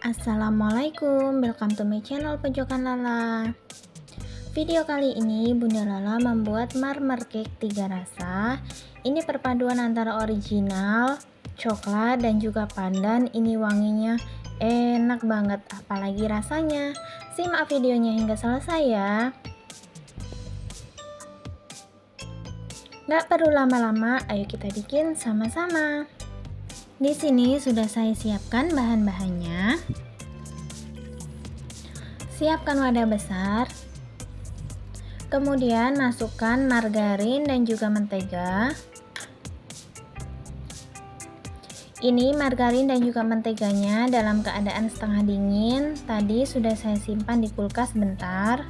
Assalamualaikum, welcome to my channel Pojokan Lala. Video kali ini Bunda Lala membuat marmer cake 3 rasa. Ini perpaduan antara original, coklat dan juga pandan. Ini wanginya enak banget, apalagi rasanya. Simak videonya hingga selesai ya. Gak perlu lama-lama, ayo kita bikin sama-sama. Di sini sudah saya siapkan bahan-bahannya. Siapkan wadah besar. Kemudian masukkan margarin dan juga mentega. Ini margarin dan juga menteganya dalam keadaan setengah dingin. Tadi sudah saya simpan di kulkas bentar.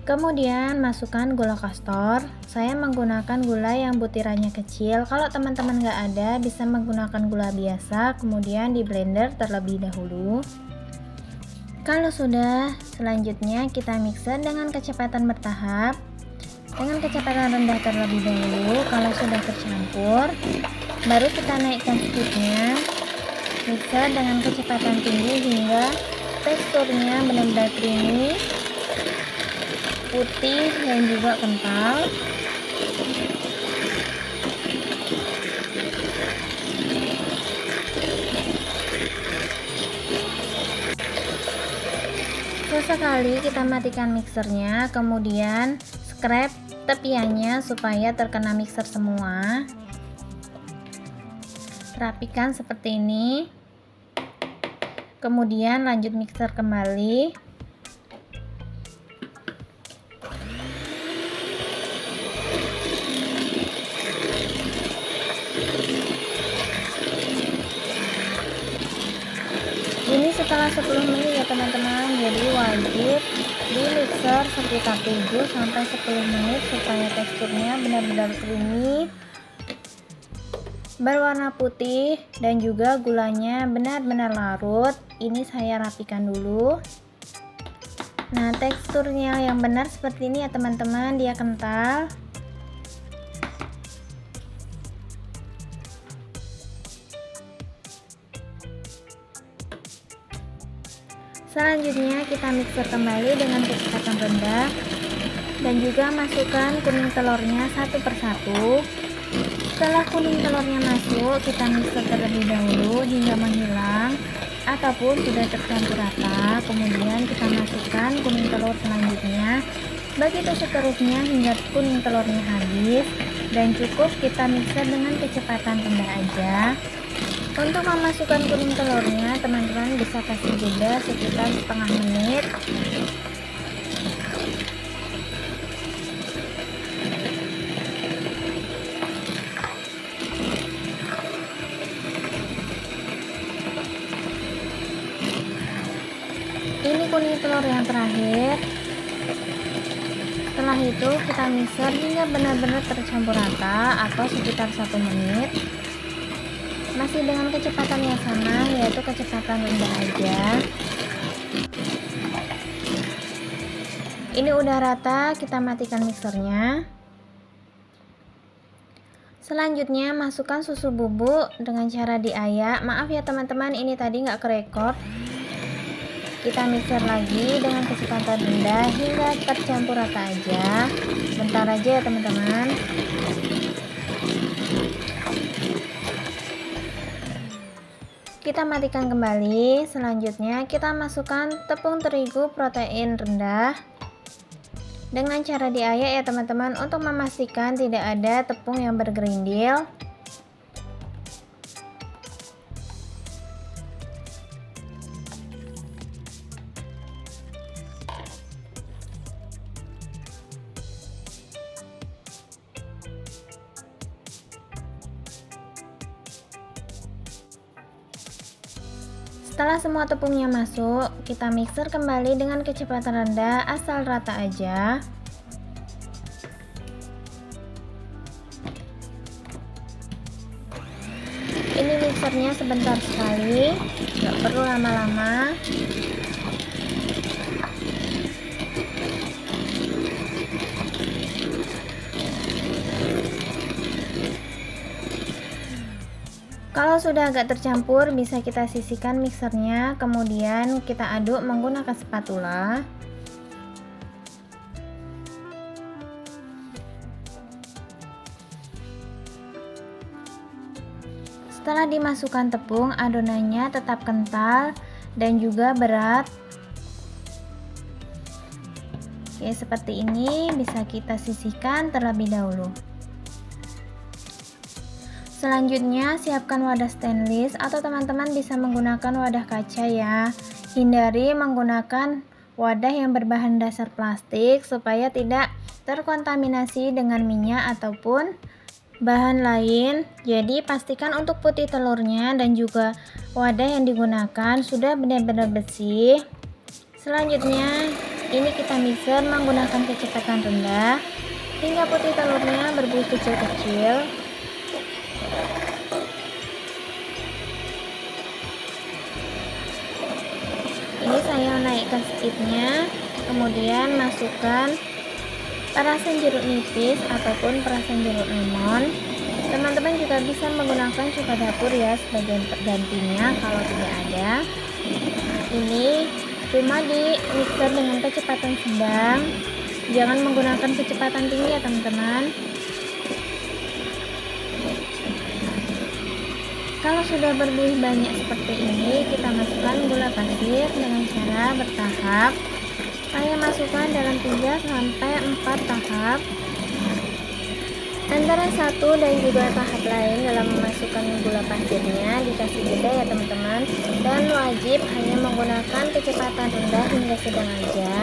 Kemudian masukkan gula kastor. Saya menggunakan gula yang butirannya kecil. Kalau teman-teman nggak ada, bisa menggunakan gula biasa. Kemudian di blender terlebih dahulu. Kalau sudah, selanjutnya kita mixer dengan kecepatan bertahap. Dengan kecepatan rendah terlebih dahulu. Kalau sudah tercampur, baru kita naikkan speednya. Mixer dengan kecepatan tinggi hingga teksturnya benar-benar creamy, putih dan juga kental. Sesekali kita matikan mixernya, kemudian scrap tepiannya supaya terkena mixer semua. Rapikan seperti ini. Kemudian lanjut mixer kembali. Ini setelah 10 menit ya teman-teman, jadi wajib di mixer sekitar 7 sampai 10 menit supaya teksturnya benar-benar creamy, berwarna putih dan juga gulanya benar-benar larut. Ini saya rapikan dulu. Nah, teksturnya yang benar seperti ini ya teman-teman, dia kental. Selanjutnya kita mixer kembali dengan kecepatan rendah dan juga masukkan kuning telurnya satu persatu. Setelah kuning telurnya masuk, kita mixer terlebih dahulu hingga menghilang ataupun sudah tercampur rata. Kemudian kita masukkan kuning telur selanjutnya. Begitu seterusnya hingga kuning telurnya habis, dan cukup kita mixer dengan kecepatan rendah aja. Untuk memasukkan kuning telurnya, teman-teman bisa kasih jeda sekitar setengah menit. Ini kuning telur yang terakhir. Setelah itu kita mixer hingga benar-benar tercampur rata atau sekitar 1 menit. Masih dengan kecepatan yang sama, yaitu kecepatan rendah aja. Ini udah rata, kita matikan mixernya. Selanjutnya masukkan susu bubuk dengan cara diayak. Maaf ya teman-teman, ini tadi nggak kerekord. Kita mixer lagi dengan kecepatan rendah hingga tercampur rata aja. Bentar aja ya teman-teman. Kita matikan kembali. Selanjutnya kita masukkan tepung terigu protein rendah dengan cara diayak ya teman-teman, untuk memastikan tidak ada tepung yang bergerindil. Setelah semua tepungnya masuk, kita mixer kembali dengan kecepatan rendah asal rata aja. Ini mixernya sebentar sekali, nggak perlu lama-lama. Kalau sudah agak tercampur, bisa kita sisihkan mixernya, kemudian kita aduk menggunakan spatula. Setelah dimasukkan tepung, adonannya tetap kental dan juga berat. Oke, seperti ini bisa kita sisihkan terlebih dahulu. Selanjutnya, siapkan wadah stainless atau teman-teman bisa menggunakan wadah kaca ya. Hindari menggunakan wadah yang berbahan dasar plastik supaya tidak terkontaminasi dengan minyak ataupun bahan lain. Jadi pastikan untuk putih telurnya dan juga wadah yang digunakan sudah benar-benar bersih. Selanjutnya, ini kita mixer menggunakan kecepatan rendah hingga putih telurnya berbuih kecil-kecil. Ini saya naikkan speednya, kemudian masukkan perasan jeruk nipis ataupun perasan jeruk lemon. Teman-teman juga bisa menggunakan cuka dapur ya sebagai penggantinya kalau tidak ada. Ini cuma di mixer dengan kecepatan sedang, jangan menggunakan kecepatan tinggi ya teman-teman. Kalau sudah berbuih banyak seperti ini, kita masukkan gula pasir dengan cara bertahap. Saya masukkan dalam 3-4 tahap. Antara satu dan juga tahap lain dalam memasukkan gula pasirnya dikasih jeda ya teman-teman. Dan wajib hanya menggunakan kecepatan rendah hingga sedang aja.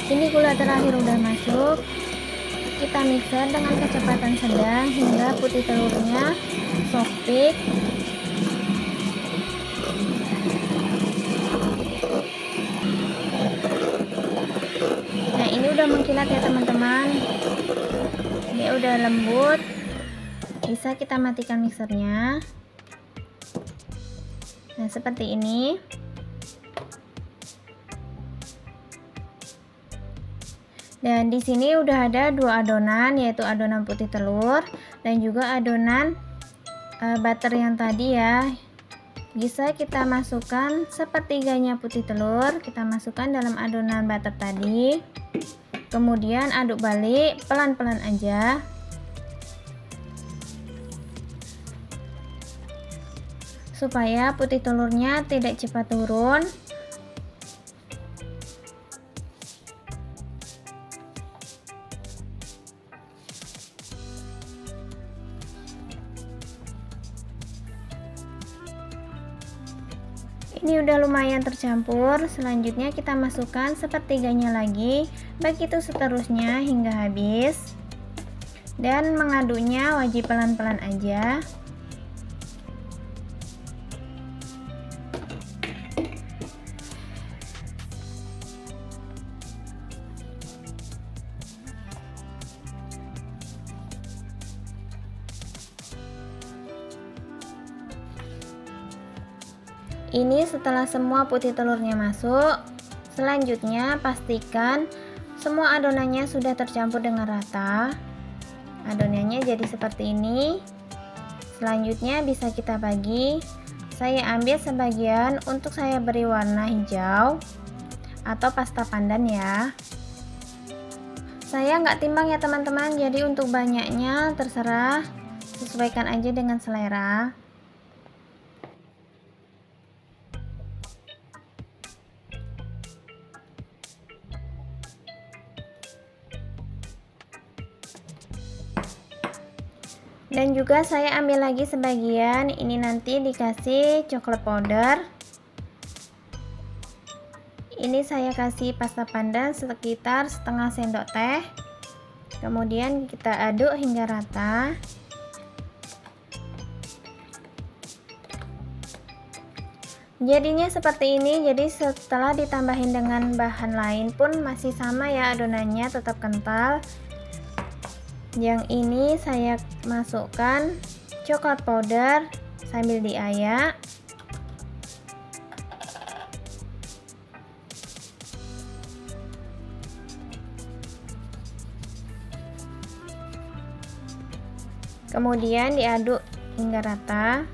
Ini gula terakhir udah masuk, kita mixer dengan kecepatan sedang hingga putih telurnya soft peak. Nah, ini udah mengkilat ya teman-teman, dia udah lembut, bisa kita matikan mixernya. Nah, seperti ini. Dan di sini udah ada dua adonan, yaitu adonan putih telur dan juga adonan butter yang tadi ya. Bisa kita masukkan sepertiganya putih telur, kita masukkan dalam adonan butter tadi. Kemudian aduk balik pelan-pelan aja. Supaya putih telurnya tidak cepat turun. Ini udah lumayan tercampur. Selanjutnya kita masukkan sepertiganya lagi, begitu seterusnya hingga habis. Dan mengaduknya wajib pelan-pelan aja. Ini setelah semua putih telurnya masuk, selanjutnya pastikan semua adonannya sudah tercampur dengan rata. Adonannya jadi seperti ini. Selanjutnya bisa kita bagi. Saya ambil sebagian untuk saya beri warna hijau atau pasta pandan ya. Saya nggak timbang ya teman-teman, jadi untuk banyaknya terserah, sesuaikan aja dengan selera. Dan juga saya ambil lagi sebagian, ini nanti dikasih coklat powder. Ini saya kasih pasta pandan sekitar setengah sendok teh. Kemudian kita aduk hingga rata. Jadinya seperti ini. Jadi setelah ditambahin dengan bahan lain pun masih sama ya, adonannya tetap kental. Yang ini saya masukkan coklat powder sambil diayak. Kemudian diaduk hingga rata.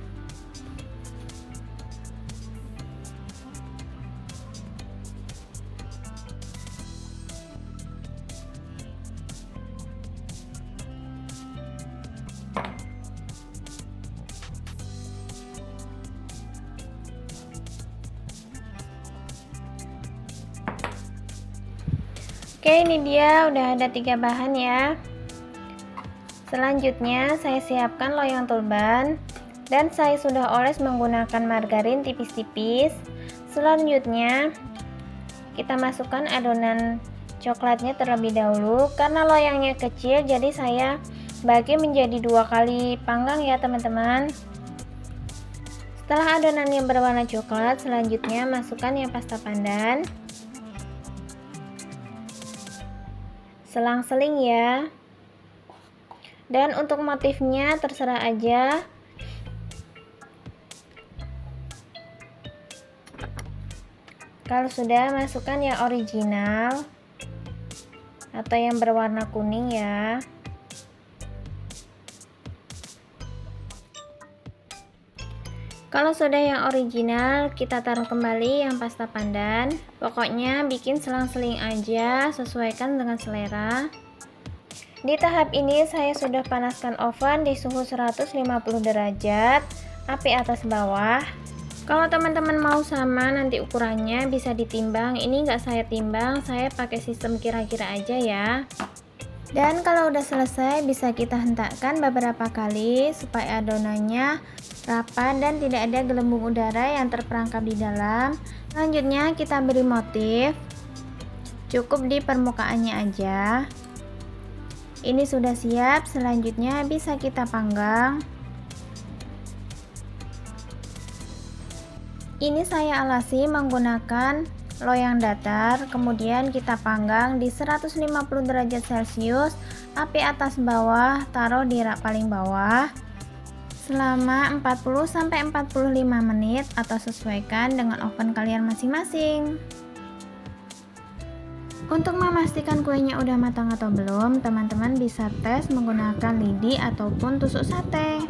Oke, ini dia udah ada 3 bahan ya. Selanjutnya saya siapkan loyang tulban dan saya sudah oles menggunakan margarin tipis-tipis. Selanjutnya kita masukkan adonan coklatnya terlebih dahulu. Karena loyangnya kecil jadi saya bagi menjadi 2 kali panggang ya teman-teman. Setelah adonannya berwarna coklat, selanjutnya masukkan yang pasta pandan. Selang-seling ya. Dan untuk motifnya terserah aja. Kalau sudah, masukkan yang original atau yang berwarna kuning ya. Kalau sudah yang original, kita taruh kembali yang pasta pandan. Pokoknya bikin selang-seling aja, sesuaikan dengan selera. Di tahap ini saya sudah panaskan oven di suhu 150 derajat, api atas bawah. Kalau teman-teman mau sama nanti ukurannya bisa ditimbang. Ini nggak saya timbang, saya pakai sistem kira-kira aja ya. Dan kalau udah selesai bisa kita hentakkan beberapa kali supaya adonannya rapat dan tidak ada gelembung udara yang terperangkap di dalam. Selanjutnya kita beri motif, cukup di permukaannya aja. Ini sudah siap, selanjutnya bisa kita panggang. Ini saya alasi menggunakan loyang datar, kemudian kita panggang di 150 derajat Celcius, api atas bawah, taruh di rak paling bawah selama 40-45 menit atau sesuaikan dengan oven kalian masing-masing. Untuk memastikan kuenya udah matang atau belum, teman-teman bisa tes menggunakan lidi ataupun tusuk sate.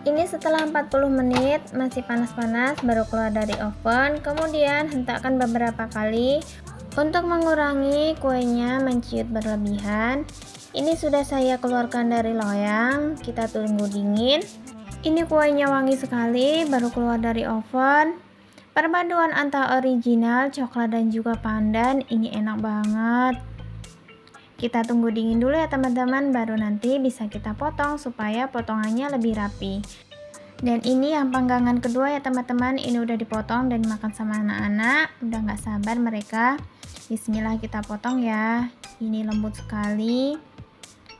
Ini setelah 40 menit masih panas-panas baru keluar dari oven, kemudian hentakkan beberapa kali untuk mengurangi kuenya menciut berlebihan. Ini sudah saya keluarkan dari loyang, kita tunggu dingin. Ini kuenya wangi sekali baru keluar dari oven. Perpaduan antara original, coklat dan juga pandan, ini enak banget. Kita tunggu dingin dulu ya teman-teman, baru nanti bisa kita potong supaya potongannya lebih rapi. Dan ini yang panggangan kedua ya teman-teman, ini udah dipotong dan dimakan sama anak-anak, udah gak sabar mereka. Bismillah kita potong ya, ini lembut sekali.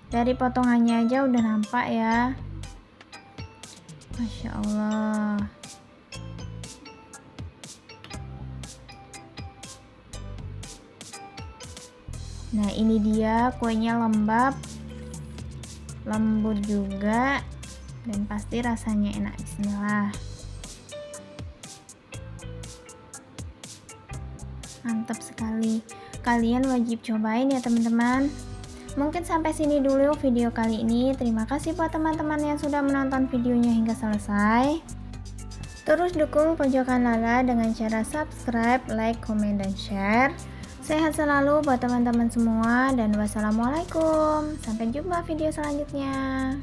Dari potongannya aja udah nampak ya, Masya Allah. Nah ini dia kuenya lembab, lembut juga, dan pasti rasanya enak. Bismillah, mantap sekali. Kalian wajib cobain ya teman-teman. Mungkin sampai sini dulu video kali ini. Terima kasih buat teman-teman yang sudah menonton videonya hingga selesai. Terus dukung Pojokan Lala dengan cara subscribe, like, komen, dan share. Sehat selalu buat teman-teman semua dan wassalamualaikum. Sampai jumpa video selanjutnya.